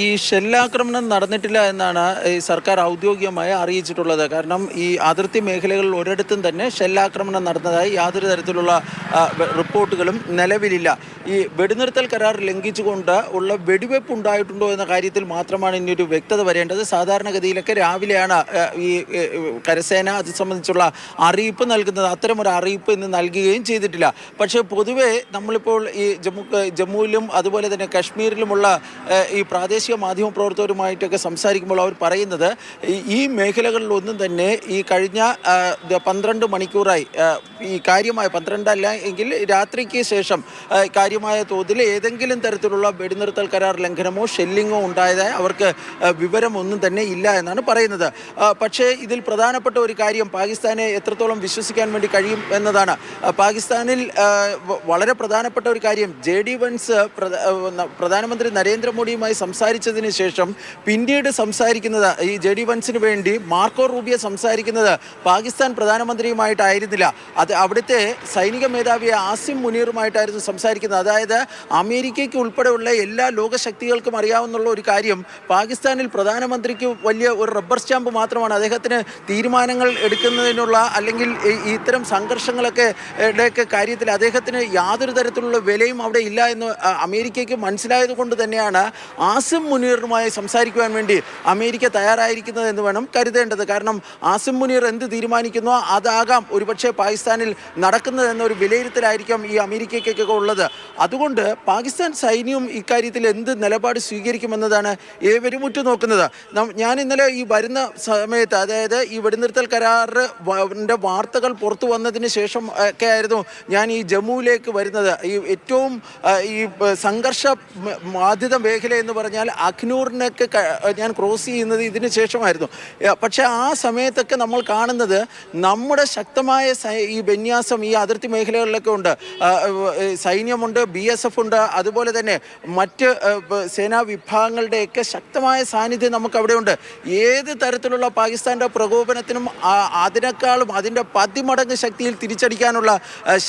ഈ ഷെല്ലാക്രമണം നടന്നിട്ടില്ല എന്നാണ് ഈ സർക്കാർ ഔദ്യോഗികമായി അറിയിച്ചിട്ടുള്ളത്. കാരണം ഈ അതിർത്തി മേഖലകളിൽ ഒരിടത്തും തന്നെ ഷെല്ലാക്രമണം നടന്നതായി യാതൊരു തരത്തിലുള്ള റിപ്പോർട്ടുകളും നിലവിലില്ല. ഈ വെടിനിർത്തൽ കരാർ ലംഘിച്ചുകൊണ്ട് ഉള്ള വെടിവെപ്പ് ഉണ്ടായിട്ടുണ്ടോ എന്ന കാര്യത്തിൽ മാത്രമാണ് ഇനിയൊരു വ്യക്തത വരേണ്ടത്. സാധാരണഗതിയിലൊക്കെ രാവിലെയാണ് ഈ കരസേന അത് സംബന്ധിച്ചുള്ള അറിയിപ്പ് നൽകുന്നത്. അത്തരമൊരു അറിയിപ്പ് ഇന്ന് നൽകുകയും ചെയ്തിട്ടില്ല. പക്ഷേ പൊതുവെ നമ്മളിപ്പോൾ ഈ ജമ്മുവിലും അതുപോലെ തന്നെ കശ്മീരിലുമുള്ള ഈ പ്രാദേശിക മാധ്യമ പ്രവർത്തകരുമായിട്ടൊക്കെ സംസാരിക്കുമ്പോൾ അവർ പറയുന്നത് ഈ മേഖലകളിലൊന്നും തന്നെ ഈ കഴിഞ്ഞ 12 മണിക്കൂറായി ഈ കാര്യമായ 12 അല്ല എങ്കിൽ രാത്രിക്ക് ശേഷം കാര്യമായ തോതിൽ ഏതെങ്കിലും തരത്തിലുള്ള വെടിനിർത്തൽ കരാർ ലംഘനമോ ഷെല്ലിങ്ങോ ഉണ്ടായതായി അവർക്ക് വിവരമൊന്നും തന്നെ ഇല്ല എന്നാണ് പറയുന്നത്. പക്ഷേ ഇതിൽ പ്രധാനപ്പെട്ട ഒരു കാര്യം പാകിസ്ഥാനെ എത്രത്തോളം വിശ്വസിക്കാൻ വേണ്ടി കഴിയും എന്നതാണ്. പാകിസ്ഥാനിൽ വളരെ പ്രധാനപ്പെട്ട ഒരു കാര്യം JD വൻസ് പ്രധാനമന്ത്രി നരേന്ദ്രമോദിയുമായി സംസാരിച്ചതിന് ശേഷം പിന്നീട് സംസാരിക്കുന്നത് ഈ JD വൻസിന് വേണ്ടി മാർക്കോ റൂബിയോ സംസാരിക്കുന്നത് പാകിസ്ഥാൻ പ്രധാനമന്ത്രിയുമായിട്ടായിരുന്നില്ല. അത് അവിടുത്തെ സൈനിക മേധാവിയെ ആസിം മുനീറുമായിട്ടായിരുന്നു സംസാരിക്കുന്നത്. അതായത് അമേരിക്കയ്ക്ക് ഉൾപ്പെടെയുള്ള എല്ലാ ലോകശക്തികൾക്കും അറിയാവുന്ന ഒരു കാര്യം പാകിസ്ഥാനിൽ പ്രധാനമന്ത്രിക്ക് വലിയ ഒരു റബ്ബർ സ്റ്റാമ്പ് മാത്രമാണ്. അദ്ദേഹത്തിന് തീരുമാനങ്ങൾ എടുക്കുന്നതിനുള്ള അല്ലെങ്കിൽ ഇത്തരം സംഘർഷങ്ങളൊക്കെ കാര്യത്തിൽ അദ്ദേഹത്തിന് യാതൊരു തരത്തിലുള്ള വിലയും അവിടെ ഇല്ല എന്ന് അമേരിക്കയ്ക്ക് മനസ്സിലായത് കൊണ്ട് തന്നെയാണ് ആസിം മുനീറുമായി സംസാരിക്കുവാൻ വേണ്ടി അമേരിക്ക തയ്യാറായിരിക്കുന്നത് എന്ന് വേണം കരുതേണ്ടത്. കാരണം ആസിം മുനീർ എന്ത് തീരുമാനിക്കുന്നോ അതാകാം ഒരുപക്ഷെ പാകിസ്ഥാനിൽ നടക്കുന്നതെന്നൊരു വിലയിരുത്തലായിരിക്കാം ഈ അമേരിക്കയ്ക്കൊക്കെ ഉള്ളത്. അതുകൊണ്ട് പാകിസ്ഥാൻ സൈന്യവും ഇക്കാര്യത്തിൽ എന്ത് നിലപാട് സ്വീകരിക്കുമെന്നതാണ് ഏവരും ഉറ്റുനോക്കുന്നത്. ഞാൻ ഇന്നലെ ഈ വരുന്ന സമയത്ത് അതായത് ഈ വെടിനിർത്തൽ കരാറിൻ്റെ വാർത്തകൾ പുറത്തു വന്നതിന് ശേഷം ഒക്കെ ആയിരുന്നു ഞാൻ ഈ ജമ്മുവിലേക്ക് വരുന്നത്. ഈ ഏറ്റവും ഈ സംഘർഷ ബാധിത മേഖല എന്ന് പറഞ്ഞാൽ അഖ്നൂറിനൊക്കെ ഞാൻ ക്രോസ് ചെയ്യുന്നത് ഇതിന് ശേഷമായിരുന്നു. പക്ഷേ ആ സമയത്തൊക്കെ നമ്മൾ കാണുന്നത് നമ്മുടെ ശക്തമായ ഈ വിന്യാസം ഈ അതിർത്തി മേഖലകളിലൊക്കെ ഉണ്ട്. സൈന്യമുണ്ട്, BSF ഉണ്ട്, അതുപോലെ തന്നെ മറ്റ് സേനാ വിഭാഗങ്ങളുടെയൊക്കെ ശക്തമായ സാന്നിധ്യം നമുക്ക് അവിടെ ഉണ്ട്. ഏത് തരത്തിലുള്ള പാകിസ്ഥാൻ്റെ പ്രകോപനത്തിനും അതിനേക്കാളും അതിൻ്റെ 10 മടങ്ങ് ശക്തിയിൽ തിരിച്ചടിക്കാനുള്ള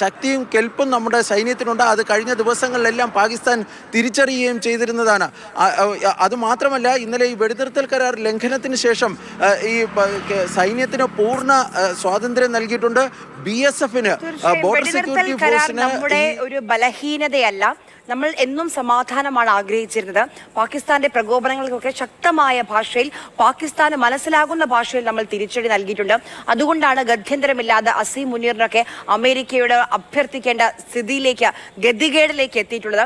ശക്തിയും കെൽപ്പും നമ്മുടെ സൈന്യത്തിനുണ്ട്. അത് കഴിഞ്ഞ ദിവസങ്ങളിലെല്ലാം പാകിസ്ഥാൻ തിരിച്ചറിയുകയും ചെയ്തിരുന്നതാണ്. അതുമാത്രമല്ല ഇന്നലെ ഈ വെടിനിർത്തൽ കരാർ ലംഘനത്തിന് ശേഷം ഈ സൈന്യത്തിന് പൂർണ്ണ സ്വാതന്ത്ര്യം നൽകിയിട്ടുണ്ട്. BSFന് ബോർഡർ സെക്യൂരിറ്റി ഫോഴ്സിന് നമ്മുടെ ഒരു ബലഹീനതയല്ല. നമ്മൾ എന്നും സമാധാനമാണ് ആഗ്രഹിച്ചിരുന്നത്. പാകിസ്ഥാന്റെ പ്രകോപനങ്ങൾക്കൊക്കെ ശക്തമായ ഭാഷയിൽ പാകിസ്ഥാന് മനസ്സിലാകുന്ന ഭാഷയിൽ നമ്മൾ തിരിച്ചടി നൽകിയിട്ടുണ്ട്. അതുകൊണ്ടാണ് ഗത്യന്തരമില്ലാതെ അസീം മുനീറിനൊക്കെ അമേരിക്കയോട് അഭ്യർത്ഥിക്കേണ്ട സ്ഥിതിയിലേക്ക് ഗതികേടിലേക്ക് എത്തിയിട്ടുള്ളത്.